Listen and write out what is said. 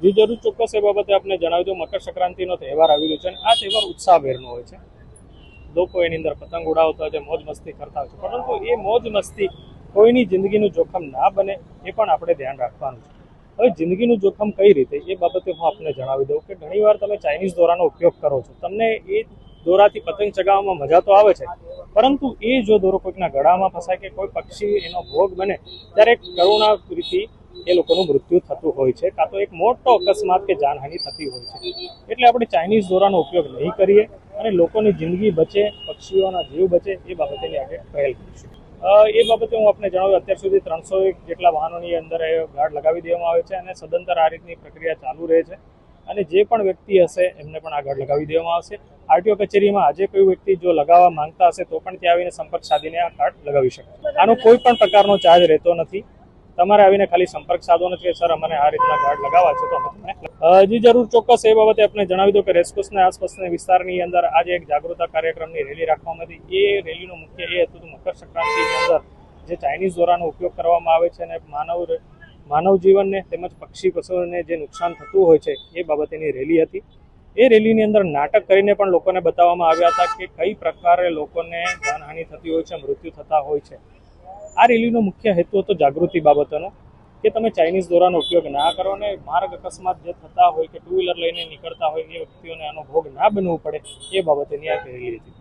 જી જરૂર, ચોક્કસ એ બાબતે આપણે જણાવ્યું તો મકર સંક્રાંતિનો તહેવાર આવી રહ્યો છે અને આ તહેવાર ઉત્સાહભેરનો હોય છે. લોકો એની અંદર પતંગ ઉડાવતા હોય છે, મોજ મસ્તી કરતા હોય છે, પરંતુ એ મોજ મસ્તી કોઈની જિંદગીનું જોખમ ના બને એ પણ આપણે ધ્યાન રાખવાનું છે. હવે જિંદગીનું જોખમ કઈ રીતે એ બાબતે હું આપને જણાવી દઉં કે ઘણીવાર તમે ચાઇનીઝ દોરાનો ઉપયોગ કરો છો, તમને એ દોરાથી પતંગ ચગાવવામાં મજા તો આવે છે, પરંતુ એ જો દોરો કોઈકના ગળામાં ફસાય કે કોઈ પક્ષી એનો ભોગ બને ત્યારે કરુણાથી એ લોકોનું મૃત્યુ થતું હોય છે, કાં તો એક મોટો અકસ્માત કે જાનહાનિ થતી હોય છે. એટલે આપણે ચાઇનીઝ દોરાનો ઉપયોગ નહીં કરીએ અને લોકોની જિંદગી બચે, પક્ષીઓના જીવ બચે એ બાબતેની આપણે પહેલ કરીશું. એ બાબતે હું આપને જણાવ્યું, અત્યાર સુધી 301 જેટલા વાહનોની અંદર ગાર્ડ લગાવી દેવામાં આવે છે અને સદંતર આ રીતની પ્રક્રિયા ચાલુ રહે છે. અને જે પણ વ્યક્તિ હશે એમને પણ આ ગાર્ડ લગાવી દેવામાં આવશે. આરટીઓ કચેરીમાં આજે કોઈ વ્યક્તિ જો લગાવવા માંગતા હશે તો પણ ત્યાં આવીને સંપર્ક સાધીને આ કાર્ડ લગાવી શકે. આનો કોઈ પણ પ્રકારનો ચાર્જ રહેતો નથી. તમારે આવીને ખાલી સંપર્ક સાધવાનો છે, સર અમને આ રીતના ગાર્ડ લગાવવા છે તો અમે તમને જી જરૂર, ચોક્કસ એ બાબતે આપણે જણાવી દો કે રેસકોર્સના આસપાસના વિસ્તારની અંદર આજે એક જાગૃતતા કાર્યક્રમની રેલી રાખવામાં હતી. એ રેલીનો મુખ્ય એ હતું કે મકર સંક્રાંતિની અંદર જે ચાઇનીઝ દોરાનો ઉપયોગ કરવામાં આવે છે અને માનવ જીવનને તેમજ પક્ષી પશુઓને જે નુકસાન થતું હોય છે એ બાબતેની રેલી હતી. એ રેલીની અંદર નાટક કરીને પણ લોકોને બતાવવામાં આવ્યા હતા કે કઈ પ્રકારે લોકોને જાનહાનિ થતી હોય છે, મૃત્યુ થતા હોય છે. આ રેલીનો મુખ્ય હેતુ હતો જાગૃતિ બાબતોનો, કે તમે ચાઇનીઝ દોરાનો ઉપયોગ ના કરો ને માર્ગ અકસ્માત જે થતા હોય કે ટુ વ્હીલર લઈને નીકળતા હોય એ વ્યક્તિઓને આનો ભોગ ના બનવું પડે એ બાબતેની આ રેલી હતી.